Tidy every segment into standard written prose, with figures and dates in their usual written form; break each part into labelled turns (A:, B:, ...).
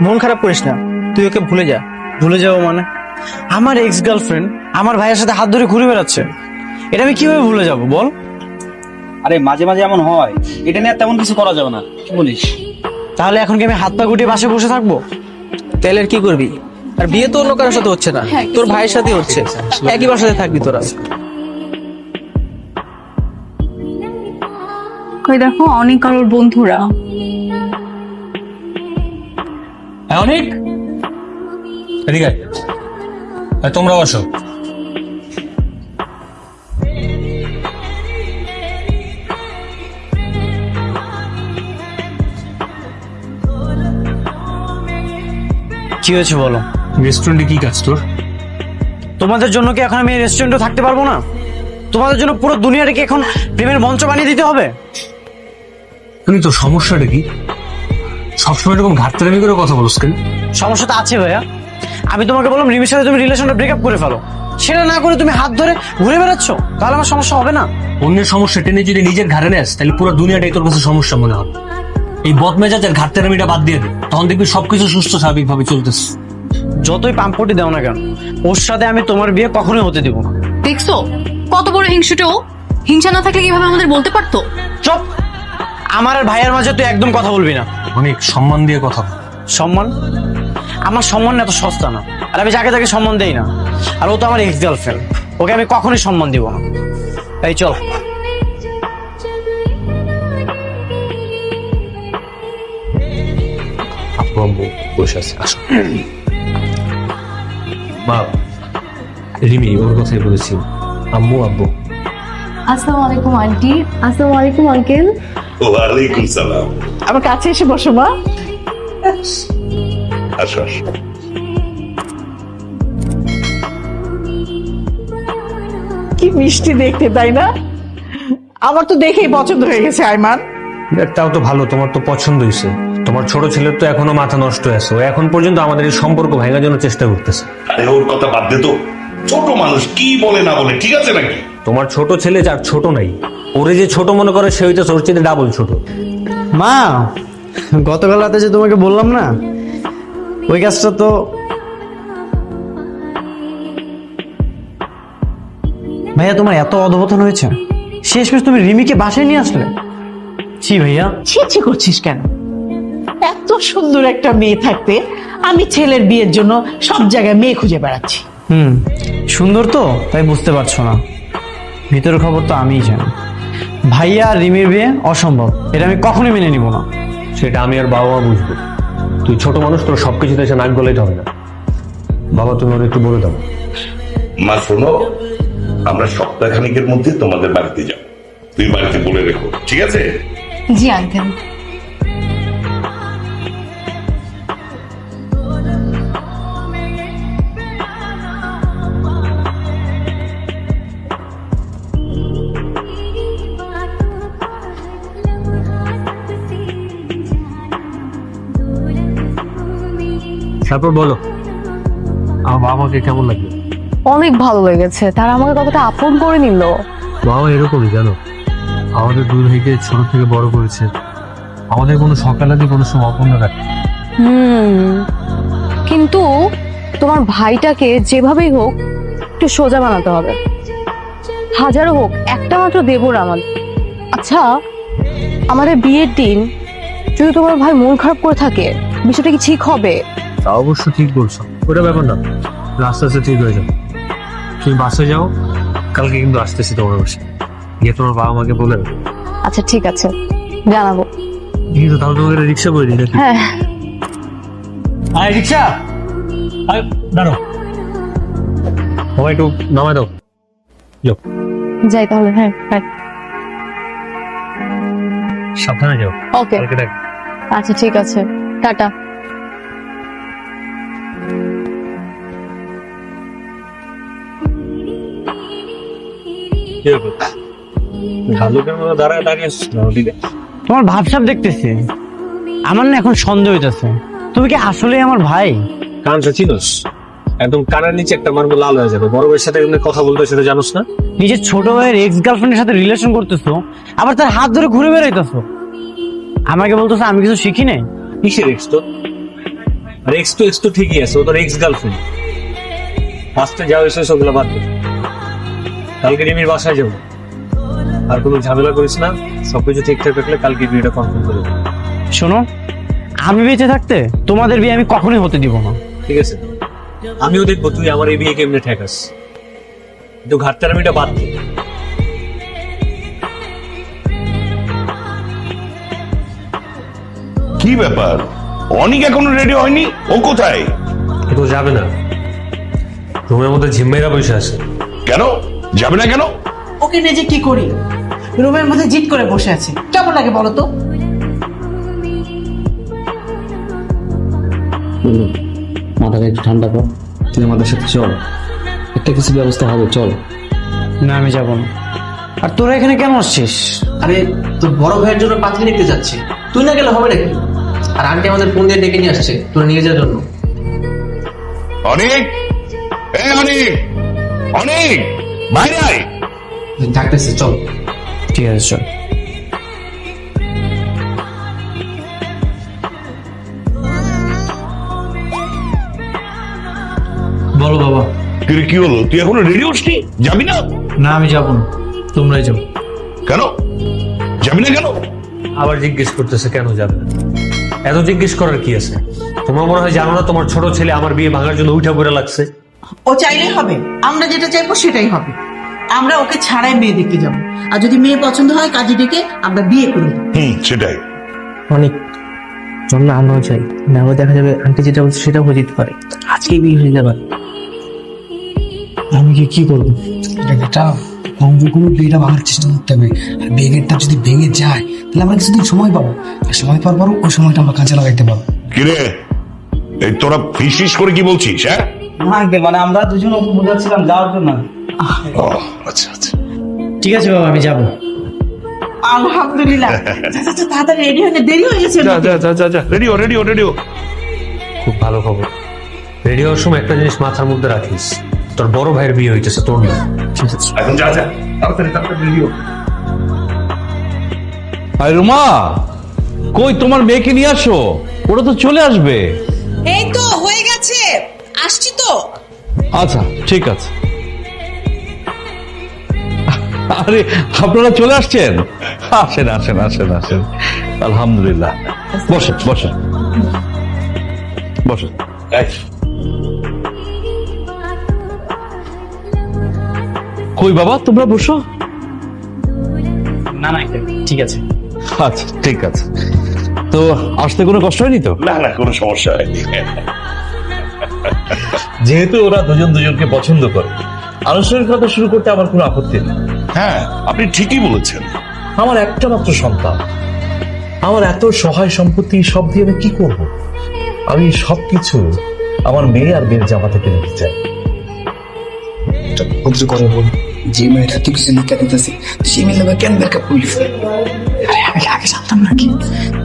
A: মন খারাপ করিস না, তুই ওকে ভুলে যা। ভুলে যাবো মানে? আমার এক্স গার্লফ্রেন্ড আমার ভাইয়ের সাথে হাত ধরে ঘুরে বেড়াচ্ছে, এটা আমি কিভাবে ভুলে যাব বল?
B: আরে মাঝে মাঝে এমন হয়, এটা নিয়ে তেমন কিছু করা যাবে না, কি বলিস?
A: তাহলে এখন কি আমি হাত পা গুটিয়ে বাসে বসে থাকবো?
C: তাহলে আর কি করবি? আর বিয়ে তো অন্য কারোর সাথে হচ্ছে না, তোর ভাইয়ের সাথে হচ্ছে। একই বাসাতে থাকবি তোরা।
D: ওই দেখো অনেক কারোর বন্ধুরা।
E: অনেক এদিকে আয়। তোমরা বসো।
A: কি হয়েছে বলো?
E: রেস্টুরেন্টে কি কাজ তোর?
A: তোমাদের জন্য কি এখন আমি এই রেস্টুরেন্টে থাকতে পারবো না? তোমাদের জন্য পুরো দুনিয়াটাকে এখন প্রেমের মঞ্চ বানিয়ে দিতে হবে?
E: তুমি তো সমস্যাটা কি? সবসময় এরকম ঘাটতারামি করে কথা বলছ কেন?
A: সমস্যা তো আছে ভাইয়া। আমি তোমাকে বললাম রিমির সাথে তুমি রিলেশনটা ব্রেকআপ করে ফেলো, সেটা না করে তুমি হাত ধরে ঘুরে বেড়াচ্ছ, তাহলে আমার সমস্যা হবে না?
E: অন্যের সমস্যা টেনে যদি নিজের ঘাড়ে নেস, তাহলে পুরো দুনিয়াটাই তোর কাছে সমস্যা মনে হবে। এই বদমেজাজের ঘাটতারামিটা বাদ দিয়ে দে, তখন দেখবি সবকিছু সুস্থ স্বাভাবিক ভাবে চলতেছে।
A: যতই পাম্পটি দাও না কেন, ওর সাথে আমি তোমার বিয়ে কখনোই হতে দিব না।
D: দেখছো কত বড় হিংসুটো? হিংসা না থাকলে কিভাবে আমাদের বলতে পারতো?
A: চুপ! আমার আর ভাইয়ের মাঝে তুই একদম কথা বলবি না।
E: অনেক সম্মান দিয়ে কথা বল।
A: সম্মান? আমার সম্মান এত সস্তা না, আর আমি যাকে তাকে সম্মান দেই না। আর ও তো আমার এক্স গার্লফ্রেন্ড, ওকে আমি কখনোই সম্মান দিব না। এই চল।
E: আপু আম্মু বসে আছে, আসো। মা, রিমি ওর কথাই বলেছি। আম্মু আব্বু।
D: আসসালামু আলাইকুম আন্টি। আসসালামু আলাইকুম আঙ্কেল।
F: ওয়ালাইকুম সালাম।
G: আমার কাছে এসে বসো মা।
F: আসো আসো।
G: কি মিষ্টি দেখতে, তাই না? আমার তো দেখেই পছন্দ হয়ে গেছে আইমান।
E: তাও তো ভালো, তোমার তো পছন্দ হয়েছে। তোমার ছোট ছেলের তো এখনো মাথা নষ্ট আছে, ও এখন পর্যন্ত আমাদের এই সম্পর্ক ভাঙার জন্য চেষ্টা করতেছে।
F: আরে ওর কথা বাদ দে তো, ছোট মানুষ কি বলে না বলে ঠিক আছে নাকি?
E: তোমার ছোট ছেলে যার ছোট নাই, ওরে যে ছোট মনে করে সে হইতে ওর চেয়ে ডাবল ছোট।
A: মা, গতকাল রাতে যে তোমাকে বললাম না, ওই কাজটা তো ভাইয়া তোমার এত অধপতন হয়েছে, শেষমেশ তুমি রিমিকে বাসায় নিয়ে আসলে। ছি ভাইয়া।
G: ছি করছিস কেন? এত সুন্দর একটা মেয়ে থাকতে আমি ছেলের বিয়ের জন্য সব জায়গায় মেয়ে খুঁজে বেড়াচ্ছি।
A: সুন্দর তো তাই বুঝতে পারছো না, ভিতরের খবর তো আমিই জানি। ভাইয়া আর রিমির বিয়ে অসম্ভব, এটা আমি কখনোই মেনে নিব না।
E: সেটা আমি আর বাবা মা বুঝবো। তুই ছোট মানুষ, তোর সবকিছুতে এসে নাক গলাইতে হবে না। বাবা তুমি ওর একটু বলে দাও।
F: মা শোনো, আমরা সপ্তাহখানিকের মধ্যে তোমাদের বাড়িতে যাব, তুই বাড়িতে বলে রেখো, ঠিক আছে?
D: জি আঙ্কেল।
E: তারপর বলো, আমার বাবা মাকে কেমন লাগবে?
D: অনেক ভালো লেগেছে, তারা আমাকে কতটা আপন করে নিল।
E: বাবা এরকমই জানো, আমাদের দুই ভাইকে ছোট থেকে বড় করেছে, আমাদের কোনো সকালাদি কোনো সময় অপূর্ণ রাখে।
D: কিন্তু তোমার ভাইটাকে যেভাবেই হোক একটু সোজা বানাতে হবে। হাজারো হোক, একটা মাত্র দেবর আমার। আচ্ছা, আমাদের বিয়ের দিন যদি তোমার ভাই মন খারাপ করে থাকে, বিষয়টা কি ঠিক হবে?
E: তা অবশ্য ঠিক বলছো, ওটা ব্যাপার না, আস্তে আস্তে ঠিক হয়ে যাবে। তুমি বাসায় যাও, কালকে কিন্তু আসতেছি তোমার বাসায়, গিয়ে তোমার বাবা মাকে বলে দেবে।
D: আচ্ছা ঠিক আছে, জানাবো।
E: কিন্তু তাহলে তোমাকে রিক্সা করে দিই নাকি?
D: হ্যাঁ।
E: আয় রিক্সা, আয় দাঁড়ো, বাবা একটু নামায় দাও। যাও,
D: যাই তাহলে। হ্যাঁ হ্যাঁ,
E: সাবধানে যাও।
D: ওকে।
E: কালকে দেখ।
D: আচ্ছা ঠিক আছে, টাটা।
E: ভালুকের মতো দাঁড়ায় দাঁড়িয়ে
A: তোমার ভাবসাব দেখতেছি, আমার না এখন সন্দেহ হইতেছে, তুমি কি আসলে আমার ভাই?
E: কানটা চিনোস? একদম কানের নিচে একটা মারবো লাল হয়ে যাবে। বড় ভাইয়ের সাথে এমনি কথা বলতে সেটা জানোস না?
A: নিজের ছোট ভাইয়ের এক্স গার্লফ্রেন্ডের সাথে রিলেশন করতেছো, আবার তার হাত ধরে ঘুরে বেড়াইতেছো। আমাকে বলতেছো আমি কিছু শিখি নাই?
E: কিসের এক্স তো? আর এক্স তো ঠিকই আছে, ও তোর এক্স গার্লফ্রেন্ড। ফার্স্টে যাও এসে ওগুলো বাদ দে। কালকে রিমির বাসায় যাবো, আর কোনো ঝামেলা করিস না। সবকিছু ঠিকঠাক থাকলে কালকে বিয়েটা কনফার্ম করে দেবো।
A: শোনো, আমি বেঁচে থাকতে তোমাদের বিয়ে আমি কখনোই হতে দিব না।
E: ঠিক আছে, আমিও দেখবো তুই আমার এই বিয়ে কেমনে ঠেকাস। কিন্তু ঘাটতারামিটা বাদ দে।
F: কি ব্যাপার, অনিক এখনো রেডি হয়নি? ও কোথায়?
E: তো যাবে না, রুমের মধ্যে ঝিম্মাইরা বসে আছে।
F: কেন যাবে না কেন?
G: ওকে নিয়ে যে কি করি, রুমের মধ্যে জিদ করে বসে আছে, কেমন লাগে বলো তো?
H: মাথাটা একটু ঠান্ডা কর, তুই আমাদের সাথে চল, একটা কিছু ব্যবস্থা হবে, চল।
A: না, আমি যাব না। আর তোরা এখানে কেন আসছিস?
C: আরে তোর বড় ভাইয়ের জন্য পাত্রী দেখতে যাচ্ছি, তুই না গেলে হবে নাকি? আর আন্টি আমাদের ফোন দিয়ে ডেকে নিয়ে আসছে তোরা নিয়ে যাওয়ার জন্য।
F: অনিক, এই অনিক, অনিক বাইরে আয়।
C: ডাকতেছি, চল।
A: ঠিক আছে, চল।
H: বলো বাবা।
F: কি হলো, তুই এখনো রেডি হসনি? যাবি না?
H: না, আমি যাবো না, তোমরাই যাও।
F: কেন যাবি না কেন?
E: আবার জিজ্ঞেস করতেছে কেন যাবে না। এত জিজ্ঞেস করার কি আছে? তোমার মনে হয় জানো না তোমার ছোট ছেলে আমার বিয়ে ভাঙার জন্য উঠা পড়ে লাগছে?
G: ও চাইলেই হবে, আমরা যেটা চাইবো সেটাই হবে। আমরা ওকে ছাড়াই মেয়ে দেখতে যাবো, আর যদি মেয়ে পছন্দ হয় কাজে ডেকে আমরা বিয়ে করে দেবো।
F: সেটাই।
C: অনেক চল না, আমরাও চাই না, আবার দেখা যাবে আন্টি যেটা বলছে সেটাও হয়ে যেতে পারে, আজকেই বিয়ে হয়ে যাবে।
H: আমি কি করবো? এটা আমাদের কোনো বিয়েটা ভাঙার চেষ্টা করতে হবে, আর বিয়েটা যদি ভেঙে যায় তাহলে আমরা কিছুদিন সময় পাবো, আর সময় পাওয়ার পর ওই সময়টা আমরা কাজে লাগাইতে পারবো।
F: কিরে, এই তোরা ফিস করে কি বলছিস? হ্যাঁ,
B: মানে আমরা দুজন ওকে বোঝাচ্ছিলাম যাওয়ার জন্য।
F: ও আচ্ছা আচ্ছা,
A: ঠিক আছে বাবা, আমি যাব।
G: আলহামদুলিল্লাহ। তাড়াতাড়ি রেডি হয়ে নে, দেরি হয়ে গেছে।
F: যা রেডিও।
E: খুব ভালো খবর। রেডি হওয়ার সময় একটা জিনিস মাথার মধ্যে রাখিস, তোর বড় ভাইয়ের বিয়ে হইতেছে, তোর না।
F: এখন যা তাড়াতাড়ি রেডিও।
I: আরে রুমা, কই তোমার মেয়েকে নিয়ে আসো, ওরা তো চলে আসবে।
J: এই তো হয়ে গেছে, আসছি তো।
I: আচ্ছা ঠিক আছে। আরে আপনারা চলে আসছেন? আসেন আসেন আসেন আসেন, আলহামদুলিল্লাহ। বসেন বসেন বসেন। কই বাবা, তোমরা বসো।
A: না না, ঠিক আছে।
I: আচ্ছা ঠিক আছে। তো আসতে কোনো কষ্ট হয়নি তো?
F: না কোনো সমস্যা হয়নি।
I: যেহেতু ওরা দুজন দুজনকে পছন্দ করে, আনুষ্ঠানিকতা শুরু করতে আমার কোনো আপত্তি নেই।
F: হ্যাঁ, আপনি ঠিকই বলেছেন।
I: আমার একটা মাত্র সন্তান, আমার এত সহায় সম্পত্তি সব দিয়ে আমি কি করব? আমি সবকিছু আমার মেয়ে আর মেয়ের জামা থেকে নিতে চাই।
H: ভদ্র করে বল, যে মেয়েটা তুই কিছু লিখে দিতেছি সেই মেয়ের নামে কেন ব্রেকআপ করলি? আরে আমি আগে জানতাম নাকি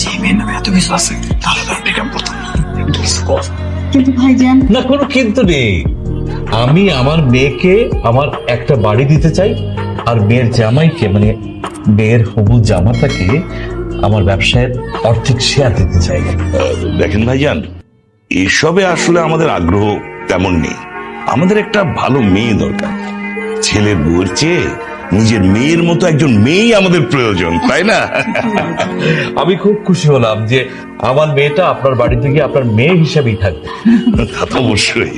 H: যে মেয়ের নামে এত কিছু আছে, তাহলে তো ব্রেকআপ করতাম না।
G: কিন্তু ভাইজান,
I: না, কোনো কিন্তু নেই। আমি আমার মেয়েকে আমার একটা বাড়ি দিতে চাই, আর মেয়ের জামাইকে, মানে মেয়ের হবু জামাতাকে আমার ব্যবসায়ের অর্ধেক শেয়ার দিতে চাই।
F: দেখেন ভাইজান, এসবে আসলে আমাদের আগ্রহ তেমন নেই। আমাদের একটা ভালো মেয়ে দরকার। ছেলের বউয়ের চেয়ে নিজের মেয়ের মতো একজন মেয়েই আমাদের প্রয়োজন, তাই না?
I: আমি খুব খুশি হলাম যে আমার মেয়েটা আপনার বাড়িতে গিয়ে আপনার মেয়ে হিসাবেই থাকবে।
F: তা তো অবশ্যই।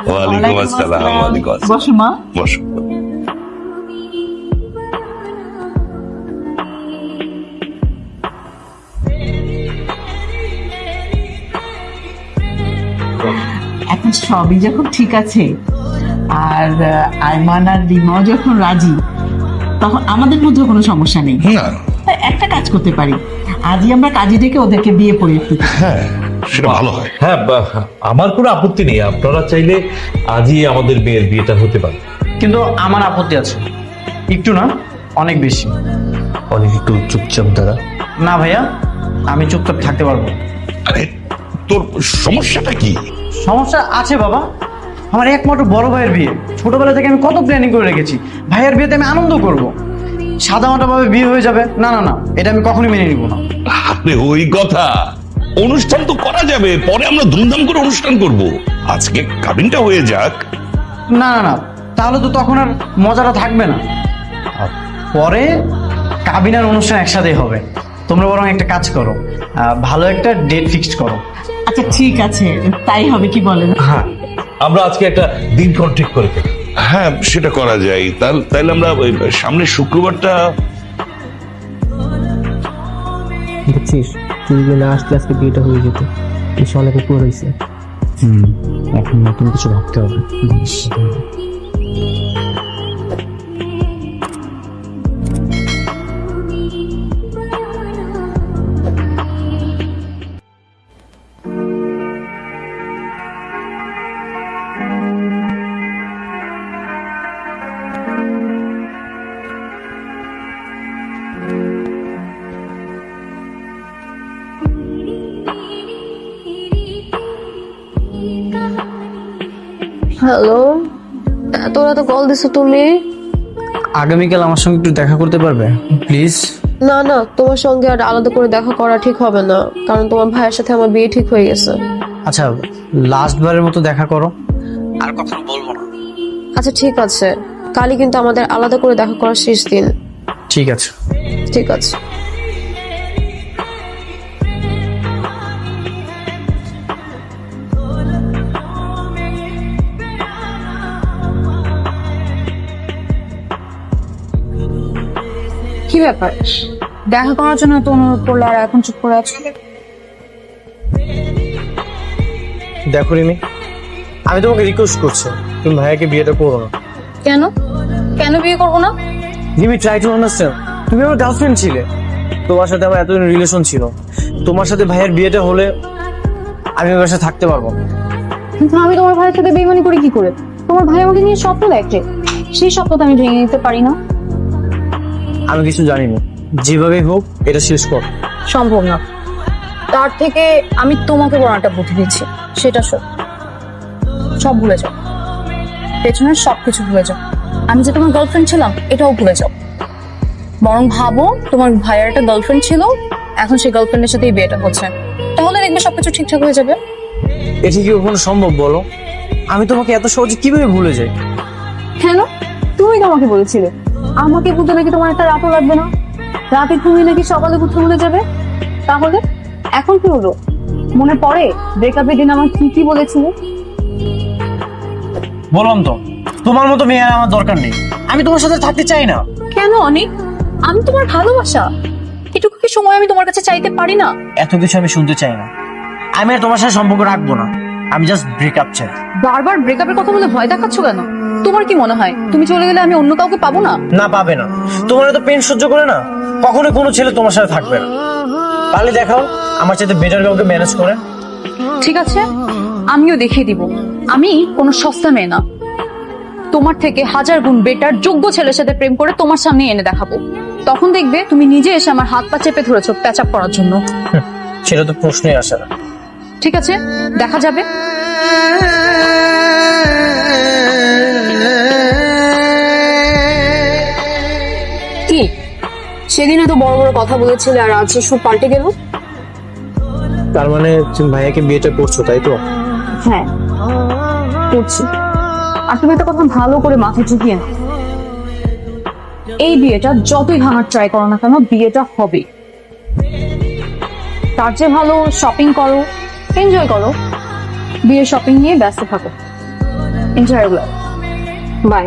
F: ওয়ালাইকুম আসসালাম। ওয়ালাইকুম আসসালাম।
G: বসো মা।
F: বসো।
G: এখন সবই যখন ঠিক আছে, আর আয়মান আর রিমাও যখন রাজি, তখন আমাদের মধ্যে কোনো সমস্যা নেই।
F: না,
G: তাই একটা কাজ করতে পারি, আজই আমরা কাজে ডেকে ওদেরকে বিয়ে পড়িয়ে ফেলি।
F: হ্যাঁ সেটা ভালো হয়।
I: হ্যাঁ, আমার কোনো আপত্তি নেই। আপনারা চাইলে আজই আমাদের মেয়ের বিয়েটা হতে পারে।
A: কিন্তু আমার আপত্তি আছে, একটু না, অনেক বেশি।
E: অনেক একটু চুপচাপ দ্বারা।
A: না ভাইয়া, আমি চুপচাপ থাকতে পারবো না।
F: আরে তোর সমস্যাটা কি?
A: সমস্যা আছে বাবা, আমার একমাত্র বড় ভাইয়ের বিয়ে। ছোটবেলা থেকে আমি কত প্ল্যানিং করে রেখেছি, ভাইয়ের বিয়েতে আমি আনন্দ করব। সাদামাটা ভাবে বিয়ে হয়ে যাবে, না না না, এটা আমি কখনোই মেনে নিব না।
F: আরে ওই কথা, অনুষ্ঠান তো করা যাবে, পরে আমরা ধুমধাম করে অনুষ্ঠান করব। আজকে কাবিনটা হয়ে যাক।
A: না না না, তাহলে তো তখন আর মজাটা থাকবে না। পরে কাবিনার অনুষ্ঠান একসাথেই হবে। তোমরা বরং একটা কাজ করো, ভালো একটা ডেট ফিক্সড করো।
G: আচ্ছা ঠিক আছে, তাই হবে, কি বলেন?
I: হ্যাঁ, আমরা আজকে একটা দিন ঠিক করে ফেলি।
F: হ্যাঁ, সেটা করা যায়। তাহলে আমরা ওই সামনের শুক্রবারটা।
C: দেখছিস, তুই যদি না আসলে আজকে বিয়েটা হয়ে যেত। এসে অনেক উপর হয়েছে।
A: এখন নতুন কিছু ভাবতে হবে।
D: হ্যালো, তোরা তো কল দিছো তুমি?
A: আগামীকাল আমার সঙ্গে একটু দেখা করতে পারবে প্লিজ?
D: না না, তোমার সঙ্গে আর আলাদা করে দেখা করা ঠিক হবে না, কারণ তোমার ভাইয়ের সাথে আমার বিয়ে ঠিক হয়ে গেছে।
A: আচ্ছা, লাস্ট বারের মতো দেখা করো, আর কখনো বলবো না।
D: আচ্ছা ঠিক আছে, কালই কিন্তু আমাদের আলাদা করে দেখা করার শেষ দিন।
A: ঠিক আছে।
D: ঠিক আছে।
K: কি ব্যাপার, দেখা করার জন্য তো অনুরোধ করলে আর এখন চুপ করে আছো?
A: দেখো রিমি, আমি তোমাকে রিকোয়েস্ট করছি, তুমি ভাইয়াকে বিয়েটা করো না।
K: কেন কেন বিয়ে করবো না?
A: Rimi, try to understand. তুমি আমার গার্লফ্রেন্ড ছিলে, তোমার সাথে আমার এতদিন রিলেশন ছিল। তোমার সাথে ভাইয়ের বিয়েটা হলে আমি ওর সাথে থাকতে পারবো না।
K: কিন্তু আমি তোমার ভাইয়ের সাথে বেইমানি করি কি করে? তোমার ভাই আমাকে নিয়ে স্বপ্ন দেখে, সেই স্বপ্নটা আমি ভেঙে নিতে পারি না।
A: আমি কিছু জানি না, যেভাবে হোক এটা শেষ কর।
K: সম্ভব না। তার থেকে আমি তোমাকে বড় একটা বুদ্ধি দিচ্ছি, সেটা সব ভুলে যাও, পেছনের সবকিছু ভুলে যাও। আমি যে তোমার গার্লফ্রেন্ড ছিলাম এটাও ভুলে যাও। বরং ভাবো তোমার ভাইয়ের একটা গার্লফ্রেন্ড ছিল, এখন সেই গার্লফ্রেন্ডের সাথেই বিয়েটা হচ্ছে, তাহলে দেখবে সবকিছু ঠিকঠাক হয়ে যাবে।
A: এটা কি কখনো সম্ভব বলো? আমি তোমাকে এত সহজে কিভাবে ভুলে যাই?
K: কেন? তুমি তো আমাকে বলেছিলে আমাকে ভুলতে নাকি তোমার একটা রাতও লাগবে না, রাতে তুমি নাকি সকালে উঠে ভুলে যাবে। তাহলে এখন কি হলো? মনে পড়ে ব্রেকআপের দিন আমার কি কি বলেছিলে?
A: বললাম তো, তোমার মতো মেয়ে আর আমার দরকার নেই, আমি তোমার সাথে থাকতে চাই না।
K: কেন অনেক? আমি তোমার ভালোবাসা, এটুকু কি সময় আমি তোমার কাছে চাইতে পারি না?
A: এত কিছু আমি শুনতে চাই না, আমি আর তোমার সাথে সম্পর্ক রাখবো না, আমি জাস্ট ব্রেকআপ চাই।
K: বারবার ব্রেকআপের কথা বলে ভয় দেখাচ্ছ কেন? তোমার কি মনে হয় তুমি চলে গেলে আমি অন্য কাউকে পাবো না?
A: না, পাবে না। তোমার তো পেন সহ্য করে না, কখনো কোনো ছেলে তোমার সাথে থাকবে না। তাহলে দেখাও আমার সাথে বেটার কাউকে ম্যানেজ করে।
K: ঠিক আছে, আমিও দেখিয়ে দিব আমি কোনো সস্তা মেয়ে না। তোমার থেকে 1000 গুণ বেটার যোগ্য ছেলের সাথে প্রেম করে তোমার সামনে এনে দেখাবো, তখন দেখবে তুমি নিজে এসে আমার হাত পা চেপে ধরেছো প্যাচআপ করার জন্য।
A: সেটা তো প্রশ্নই আসে না।
K: ঠিক আছে, দেখা যাবে। কি সেদিন এত বড় বড় কথা বলেছিলে আর আজ সব পাল্টে গেল?
A: তার মানে তুমি ভাইয়াকে বিয়েটা করছো, তাই তো?
K: হ্যাঁ করছি, আর তুমি একটা কথা ভালো করে মাথায় ঢুকিয়ে নাও, এই বিয়েটা যতই ভাঙার ট্রাই করো না কেন বিয়েটা হবে। তার চেয়ে ভালো শপিং করো, এনজয় করো, বিয়ের শপিং নিয়ে ব্যস্ত থাকো। Enjoy, by.